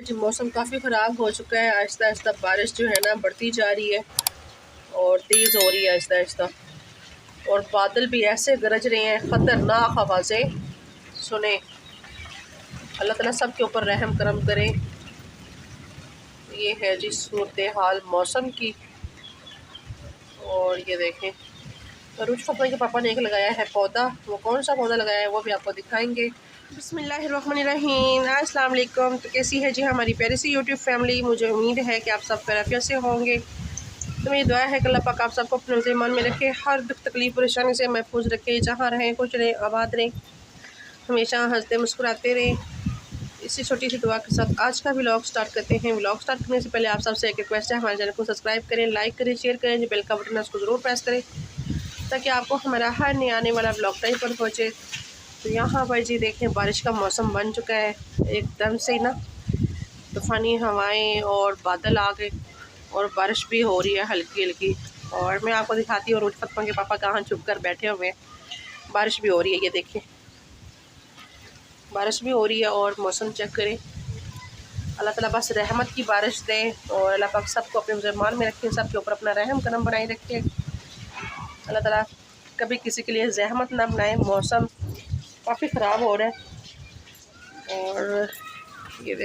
जी मौसम काफ़ी ख़राब हो चुका है। आहिस्ता आहिस्ता बारिश जो है ना बढ़ती जा रही है और तेज़ हो रही है आहिस्ता आहिस्ता, और बादल भी ऐसे गरज रहे हैं, ख़तरनाक आवाज़ें। सुने, अल्लाह ताला सब के ऊपर रहम करम करे। ये है जी सूरत हाल मौसम की। और ये देखें, अरूज फतवा के पापा ने एक लगाया है पौधा, वो कौन सा पौधा लगाया है वो भी आपको दिखाएंगे। बिस्मिल्लाहिर्रहमानिर्रहीम, अस्सलाम वालेकुम। तो कैसी है जी हमारी प्यारी सी यूट्यूब फैमिली। मुझे उम्मीद है कि आप सब खैरियत से होंगे। तो मेरी दुआ है कि अल्लाह पाक आप सबको अपने ईमान में रखे, हर दुख तकलीफ परेशानी से महफूज रखे, जहाँ रहें खुश रहें आबाद रहें, हमेशा हंसते मुस्कुराते रहें। इसी छोटी सी दुआ के साथ आज का व्लॉग स्टार्ट करते हैं। व्लॉग स्टार्ट करने से पहले आप सबसे एक रिक्वेस्ट है, हमारे चैनल को सब्सक्राइब करें, लाइक करें, शेयर करें, जो बेल का बटन है उसको ज़रूर प्रेस करें ताकि आपको हमारा हर नया आने वाला व्लॉग टाइम पर पहुँचे। तो यहाँ पर जी देखें, बारिश का मौसम बन चुका है एकदम से ना, तूफ़ानी हवाएं और बादल आ गए और बारिश भी हो रही है हल्की हल्की। और मैं आपको दिखाती हूँ, रोज फतवा के पापा कहाँ छुप कर बैठे हुए हैं। बारिश भी हो रही है, ये देखिए बारिश भी हो रही है। और मौसम चेक करें, अल्लाह ताला बस रहमत की बारिश दे और अल्लाह पाक सबको अपने ईमान में रखे, सबके ऊपर अपना रहम करम बनाए रखे। अल्लाह ताला कभी किसी के लिए जहमत ना बनाए। मौसम काफ़ी ख़राब हो रहा है। और ये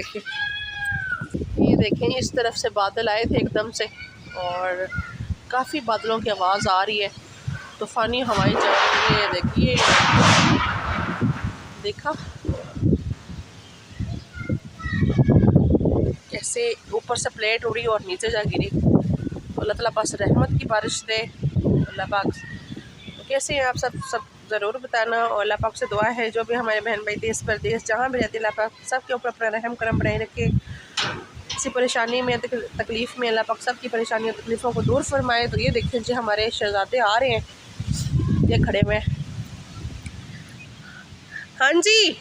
देखें इस तरफ से बादल आए थे एकदम से और काफ़ी बादलों की आवाज़ आ रही है, तूफ़ानी हवाएं चल रही है। देखिए, देखा कैसे ऊपर से प्लेट उड़ी और नीचे जा गिरी। अल्लाह ताला बस रहमत की बारिश दे अल्लाह पाक। तो कैसे हैं आप सब ज़रूर बताना। और अल्लाह पाक से दुआ है, जो भी हमारे बहन भाई देश परदेश जहाँ भी रहते हैं, अल्लाह पाक सब के ऊपर अपना रहम करम बनाए रखे। किसी परेशानी में तकलीफ़ में अल्लाह पाक सब की परेशानी और तकलीफ़ों को दूर फरमाए। तो ये देखिए जी हमारे शहज़ादे आ रहे हैं, ये खड़े हुए हैं। हाँ जी,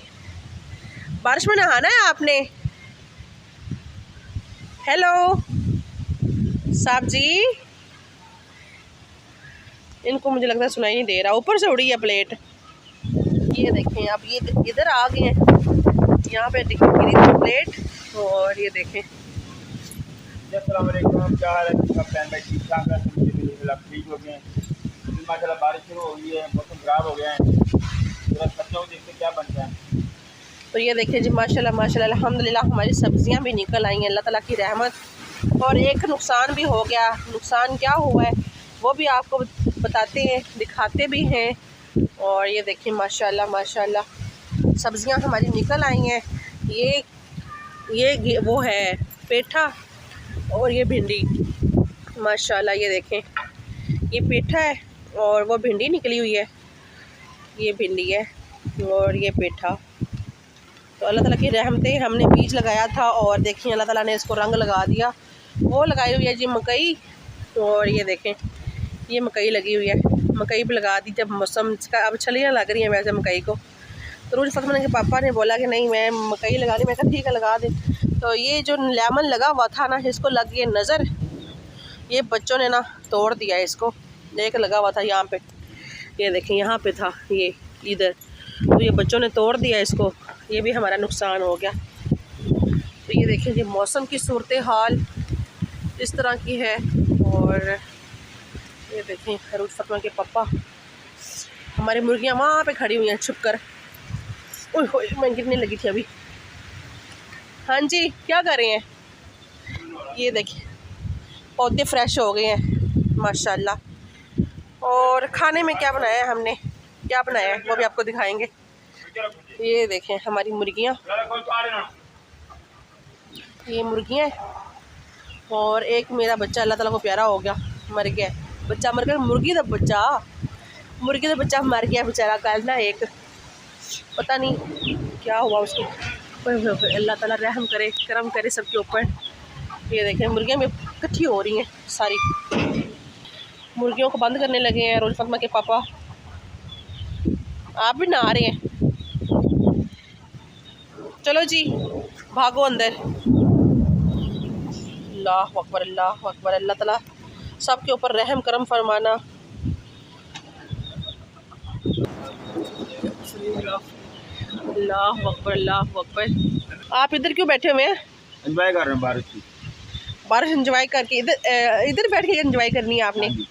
बारिश में नहाना है आपने। हेलो साहब जी, इनको मुझे लगता है सुनाई नहीं दे रहा, ऊपर से उड़ी है प्लेट। ये देखें, अब ये इधर आ गए हैं, यहाँ पे गिरी थी प्लेट। और ये देखें, अस्सलाम वालेकुम, क्या हाल है सबका? प्लान भाई ठीक ठाक है, ठीक हो गए हैं माशाल्लाह। बारिश शुरू हो गई है, मौसम ख़राब हो गया है, थोड़ा बच्चों को देखते क्या बनता है। तो ये देखें जी माशाल्लाह माशाल्लाह अल्हम्दुलिल्लाह हमारी सब्जियां भी निकल आई हैं, अल्लाह ताला की रहमत। और एक नुकसान भी हो गया। नुकसान क्या हुआ है वो भी आपको बताते हैं, दिखाते भी हैं। और ये देखिए माशाल्लाह माशाल्लाह सब्जियां हमारी निकल आई हैं। ये वो है पेठा और ये भिंडी माशाल्लाह। ये देखें, ये पेठा है और वो भिंडी निकली हुई है। ये भिंडी है और ये पेठा। तो अल्लाह ताला की रहमतें, हमने बीज लगाया था और देखिए अल्लाह ताला ने इसको रंग लगा दिया। वो लगाई हुई है जी मकई, और ये देखें ये मकई लगी हुई है। मकई भी लगा दी जब मौसम का, अब छलियाँ लग रही हैं वैसे मकई को। तो रोज फतमा के पापा ने बोला कि नहीं मैं मकई लगा दी, मैं कहा ठीक है लगा दे। तो ये जो लेमन लगा हुआ था ना, इसको लग गई नज़र, ये बच्चों ने ना तोड़ दिया इसको। एक लगा हुआ था यहाँ पे, ये देखें यहाँ पे था ये इधर, तो ये बच्चों ने तोड़ दिया इसको, ये भी हमारा नुकसान हो गया। तो ये देखें जी मौसम की सूरत हाल इस तरह की है। और ये देखें हरूज फतवा के पापा, हमारी मुर्गियाँ वहाँ पे खड़ी हुई हैं छुप कर। ओह मैं गिरने लगी थी अभी। हाँ जी, क्या कर रहे हैं? ये देखिए पौधे फ्रेश हो गए हैं माशाल्लाह। और खाने में क्या बनाया है हमने, क्या बनाया है वो भी आपको दिखाएंगे। ये देखें हमारी मुर्गियाँ, ये मुर्गियाँ और एक मेरा बच्चा अल्लाह ताला को प्यारा हो गया, मर गया। बच्चा मर गया, मुर्गी का बच्चा मर गया बेचारा कल ना। एक पता नहीं क्या हुआ उसको, अल्लाह ताला रहम करे करम करे सबके ऊपर। ये देखें मुर्गियाँ भी इकट्ठी हो रही हैं सारी, मुर्गियों को बंद करने लगे हैं रोज फतमा के पापा। आप भी नहा रहे हैं, चलो जी भागो अंदर। अल्लाह अकबर अल्लाह अकबर, अल्लाह ताला सब के ऊपर रहम करम फरमाना। अल्लाह अकबर अल्लाह अकबर। आप इधर क्यों बैठे हुए हैं? एंजॉय कर रहे हैं बारिश की। बारिश एंजॉय करके इधर बैठ के एंजॉय करनी है आपने। हाँ जी।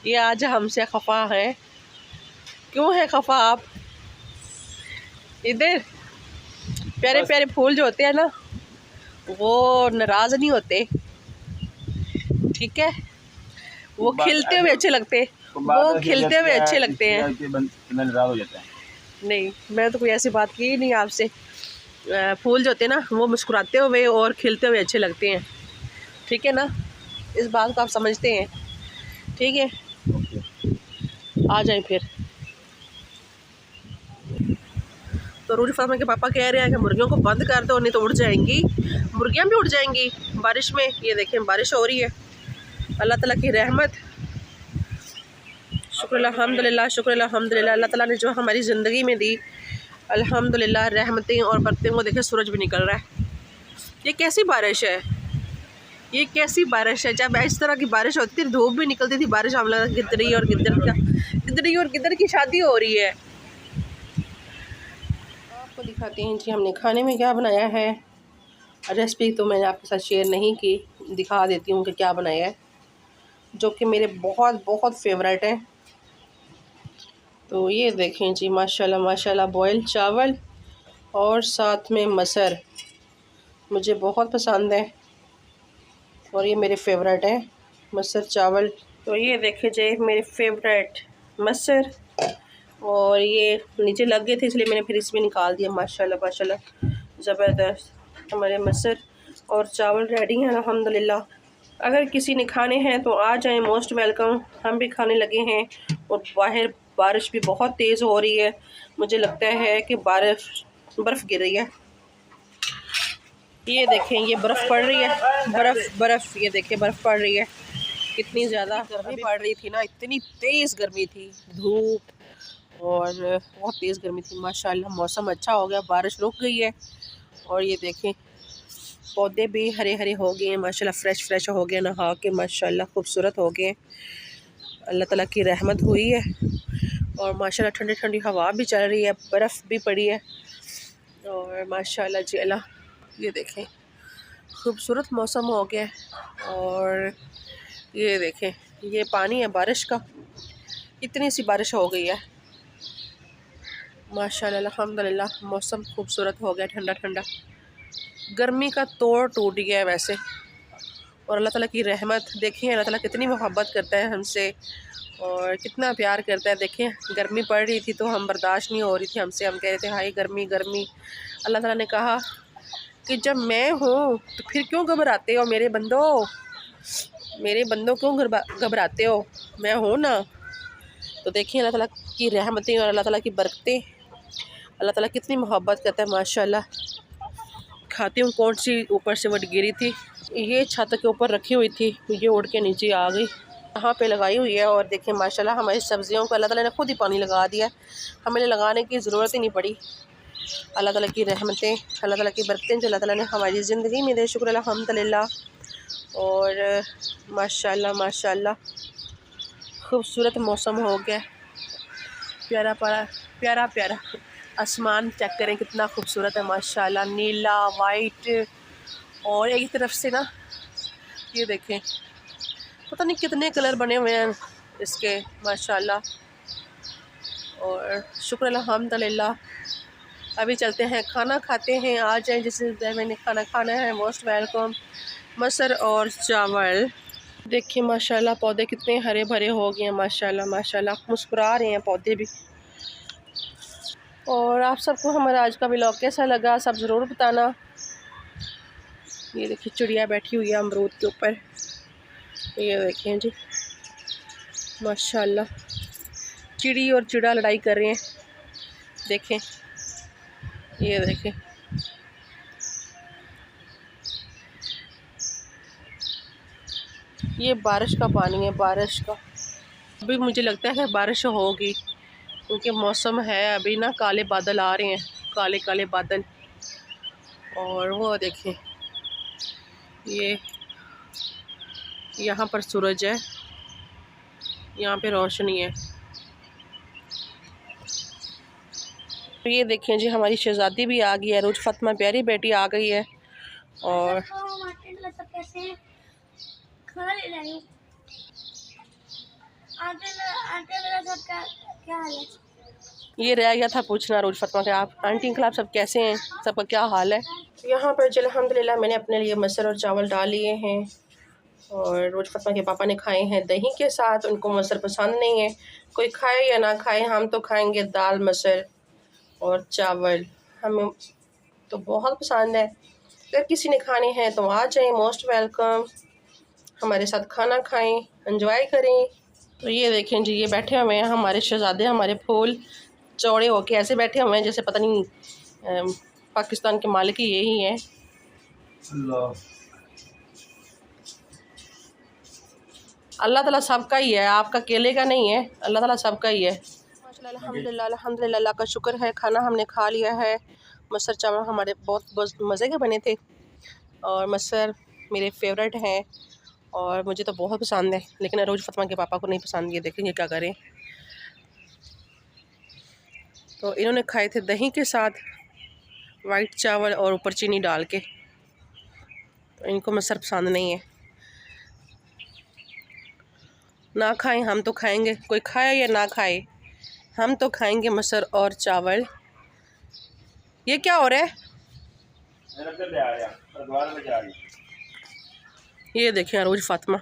ये आज हमसे खफा है, क्यों है खफा आप? इधर प्यारे बस प्यारे फूल जो होते हैं ना, वो नाराज नहीं होते, ठीक है? वो खिलते हुए अच्छे लगते हैं, वो खिलते हुए अच्छे लगते हैं। नाराज हो जाता है। नहीं, मैं तो कोई ऐसी बात की ही नहीं आपसे। फूल जो होते हैं ना, वो मुस्कुराते हुए और खिलते हुए अच्छे लगते हैं, ठीक है ना? इस बात को आप समझते हैं, ठीक है? आ जाए फिर। तो रूज फातिमा के पापा कह रहे हैं कि मुर्गियों को बंद कर दो, नहीं तो उड़ जाएंगी, मुर्गियां भी उड़ जाएंगी बारिश में। ये देखें बारिश हो रही है, अल्लाह ताला की रहमत। शुक्र अल्हम्दुलिल्लाह, शुक्र अल्हम्दुलिल्लाह, अल्लाह ताला ने जो हमारी ज़िंदगी में दी अल्हम्दुलिल्लाह रहमतें और बरकतें। वो देखें सूरज भी निकल रहा है। ये कैसी बारिश है, ये कैसी बारिश है? जब इस तरह की बारिश होती थी, धूप भी निकलती थी, बारिश हम लोग गिद्दड़ी और गिद्दर की शादी हो रही है। आपको दिखाते हैं जी हमने खाने में क्या बनाया है। रेसिपी तो मैंने आपके साथ शेयर नहीं की, दिखा देती हूँ कि क्या बनाया है, जो कि मेरे बहुत बहुत फेवरेट है। तो ये देखें जी, माशाल्लाह माशाल्लाह, बॉयल चावल और साथ में मसर, मुझे बहुत पसंद है और ये मेरे फेवरेट है मसर चावल। तो ये देखें जी मेरे फेवरेट मसर, और ये नीचे लग गए थे इसलिए मैंने फिर इसमें निकाल दिया। माशाल्लाह माशाल्लाह, ज़बरदस्त हमारे मसर और चावल रेडी हैं अल्हम्दुलिल्लाह। अगर किसी ने खाने हैं तो आ जाएं, मोस्ट वेलकम। हम भी खाने लगे हैं और बाहर बारिश भी बहुत तेज़ हो रही है, मुझे लगता है कि बर्फ़ गिर रही है। ये देखें ये बर्फ़ पड़ रही है, बर्फ़ ये देखें बर्फ़ पड़ रही है। कितनी ज़्यादा गर्मी पड़ रही थी ना, इतनी तेज़ गर्मी थी, धूप और बहुत तेज़ गर्मी थी। माशाल्लाह मौसम अच्छा हो गया, बारिश रुक गई है और ये देखें पौधे भी हरे हरे हो गए हैं माशाल्लाह, फ्रेश हो गए नहा के, माशाल्लाह खूबसूरत हो गए। अल्लाह ताला की रहमत हुई है और माशाल्लाह ठंडी ठंडी हवा भी चल रही है, बर्फ़ भी पड़ी है और माशाल्लाह जी अल्लाह। ये देखें खूबसूरत मौसम हो गया और ये देखें ये पानी है बारिश का, इतनी सी बारिश हो गई है माशाल्लाह अल्हम्दुलिल्लाह। मौसम खूबसूरत हो गया, ठंडा ठंडा, गर्मी का तोड़ टूट गया है वैसे। और अल्लाह ताला की रहमत देखिए, अल्लाह ताला कितनी मोहब्बत करता है हमसे और कितना प्यार करता है। देखें गर्मी पड़ रही थी तो हम बर्दाश्त नहीं हो रही थी हमसे, हम कह रहे थे हाय गर्मी गर्मी। अल्लाह ताला ने कहा कि जब मैं हूँ तो फिर क्यों घबराते हो मेरे बंदों क्यों घबराते हो, मैं हूँ ना। तो देखिए अल्लाह ताला की रहमतें और अल्लाह ताला की बरकतें, अल्लाह ताला कितनी मोहब्बत करता है माशाल्लाह। खाती हूँ कौन सी ऊपर से वट गिरी थी, ये छत के ऊपर रखी हुई थी, ये उड़ के नीचे आ गई, यहाँ पे लगाई हुई है। और देखिए माशाल्लाह हमारी सब्जियों को अल्लाह ताला ने खुद ही पानी लगा दिया, हमें लगाने की ज़रूरत ही नहीं पड़ी। अल्लाह ताला की रहमतें, अल्लाह ताला की बरकतें जो अल्लाह ताला ने हमारी ज़िंदगी में दे, शुक्र अल्हम्दुलिल्लाह। और माशाल्लाह माशाल्लाह खूबसूरत मौसम हो गया, प्यारा प्यारा आसमान चेक करें कितना खूबसूरत है माशाल्लाह, नीला वाइट। और एक तरफ से ना ये देखें पता नहीं कितने कलर बने हुए हैं इसके माशाल्लाह। और शुक्र अल्हम्दुलिल्लाह। अभी चलते हैं खाना खाते हैं, आ जाए जिसे मैंने खाना खाना है, मोस्ट वेलकम। मसर और चावल देखिए माशाल्लाह, पौधे कितने हरे भरे हो गए हैं माशाल्लाह माशाल्लाह, मुस्कुरा रहे हैं पौधे भी। और आप सबको हमारा आज का व्लॉग कैसा लगा सब ज़रूर बताना। ये देखिए चिड़िया बैठी हुई है अमरूद के ऊपर, ये देखें जी माशाल्लाह, चिड़ी और चिड़ा लड़ाई कर रहे हैं, देखें ये देखें। ये बारिश का पानी है, बारिश का। अभी मुझे लगता है बारिश होगी क्योंकि मौसम है अभी ना, काले बादल आ रहे हैं, काले काले बादल। और वो देखें ये यहाँ पर सूरज है, यहाँ पे रोशनी है। तो ये देखिए जी, हमारी शहज़ादी भी आ गई है, रोज फातिमा प्यारी बेटी आ गई है। और ये रह गया था पूछना रोज फातिमा के, आप आंटी अंकल आप सब कैसे हैं, सबका क्या हाल है। यहाँ पर जी अल्हम्दुलिल्लाह मैंने अपने लिए मसर और चावल डाल लिए हैं। और रोज फातिमा के पापा ने खाए हैं दही के साथ, उनको मसर पसंद नहीं है, कोई खाए या ना खाए, हम तो खाएंगे दाल मसर और चावल, हमें तो बहुत पसंद है। अगर किसी ने खाने हैं तो आ जाएं, मोस्ट वेलकम, हमारे साथ खाना खाएं, एंजॉय करें। तो ये देखें जी, ये बैठे हुए हैं हमारे शहजादे, हमारे फूल चौड़े होके ऐसे बैठे हुए हैं जैसे पता नहीं पाकिस्तान के मालिक ही यही हैं। अल्लाह ताला सबका ही है, आपका अकेले का नहीं है, अल्लाह ताला सबका ही है। माशाल्लाह अल्हम्दुलिल्लाह अल्हम्दुलिल्लाह, अल्लाह का शुक्र है। खाना हमने खा लिया है। मसर चावल हमारे बहुत मज़े के बने थे और मसर मेरे फेवरेट हैं और मुझे तो बहुत पसंद है, लेकिन रोज फातिमा के पापा को नहीं पसंद। ये देखेंगे क्या करें। तो इन्होंने खाए थे दही के साथ वाइट चावल और ऊपर चीनी डाल के, तो इनको मसर पसंद नहीं है। ना खाएं हम तो खाएंगे, कोई खाए या ना खाए हम तो खाएंगे मसर और चावल। ये क्या हो रहा है? ये देखिए रोज फातिमा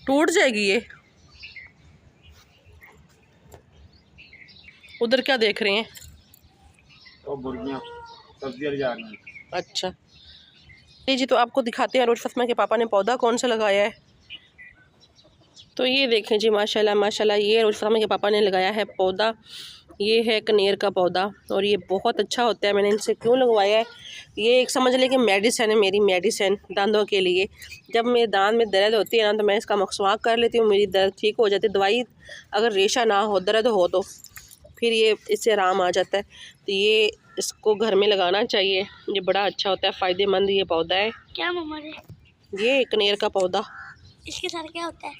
टूट जाएगी ये। उधर क्या देख रहे हैं? तो मुर्गियां सब्जियां जा रही हैं। अच्छा जी, तो आपको दिखाते हैं रोज फातिमा के पापा ने पौधा कौन सा लगाया है। तो ये देखें जी, माशाल्लाह माशाल्लाह, ये रोज फातिमा के पापा ने लगाया है पौधा। ये है कनेर का पौधा और ये बहुत अच्छा होता है। मैंने इनसे क्यों लगवाया है, ये एक समझ लें कि मेडिसिन है, मेरी मेडिसिन दांतों के लिए। जब मेरे दांत में दर्द होती है ना तो मैं इसका मसवाक कर लेती हूँ, मेरी दर्द ठीक हो जाती है। दवाई अगर रेशा ना हो, दर्द हो तो फिर ये इससे आराम आ जाता है। तो ये इसको घर में लगाना चाहिए, ये बड़ा अच्छा होता है, फ़ायदेमंद ये पौधा है। क्या मम्मा जी? ये कनेर का पौधा, इसके साथ क्या होता है?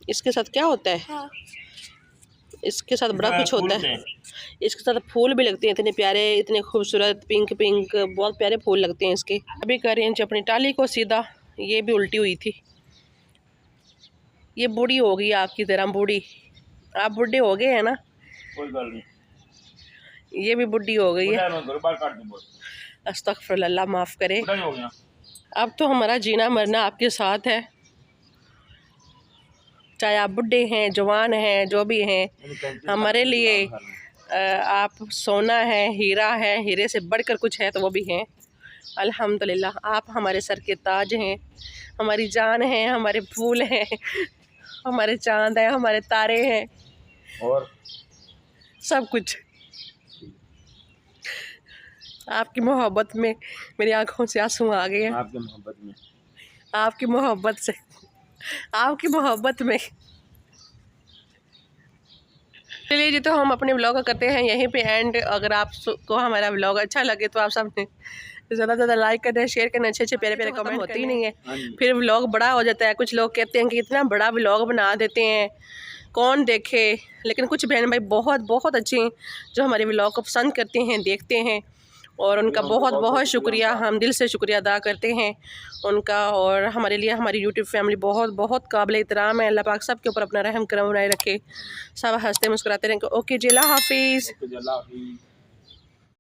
इसके साथ क्या होता है? हाँ। इसके साथ बड़ा कुछ होता है। इसके साथ फूल भी लगते हैं, इतने प्यारे, इतने खूबसूरत पिंक पिंक, बहुत प्यारे फूल लगते हैं इसके। अभी कर रहे हैं अपनी टाली को सीधा, ये भी उल्टी हुई थी। ये बूढ़ी हो गई आपकी तरह, बूढ़ी, आप बुढ़े हो गए हैं ना। कोई गल नहीं, ये भी बुढ़ी हो गई है। अस्तगफिरुल्लाह, माफ़ करे। अब तो हमारा जीना मरना आपके साथ है, चाहे आप बुढ़े हैं, जवान हैं, जो भी हैं, हमारे लिए आप सोना है, हीरा है, हीरे से बढ़कर कुछ है तो वो भी हैं। अल्हम्दुलिल्लाह, आप हमारे सर के ताज हैं, हमारी जान है, हमारे फूल हैं, हमारे चांद हैं, हमारे तारे हैं और सब कुछ। आपकी मोहब्बत में मेरी आंखों से आंसू आ गए हैं। आपकी मोहब्बत में, आपकी मोहब्बत से, आपकी मोहब्बत में। चलिए जी, तो हम अपने व्लॉग करते हैं यहीं पे एंड। अगर आपको हमारा व्लॉग अच्छा लगे तो आप सब ने ज़्यादा से ज़्यादा लाइक करना, शेयर करना, अच्छे अच्छे प्यारे प्यारे कमेंट होते ही नहीं है, फिर व्लॉग बड़ा हो जाता है। कुछ लोग कहते हैं कि इतना बड़ा व्लॉग बना देते हैं, कौन देखे। लेकिन कुछ बहन भाई बहुत बहुत अच्छे हैं जो हमारे व्लॉग को पसंद करते हैं, देखते हैं, और उनका बहुत बहुत शुक्रिया, हम दिल से शुक्रिया अदा करते हैं उनका। और हमारे लिए हमारी यूट्यूब फैमिली बहुत बहुत काबिल एहतराम है। अल्लाह पाक सब के ऊपर अपना रहम करम बनाए रखे, सब हंसते मुस्कुराते रहें। ओके जी, अल्लाह हाफिज़।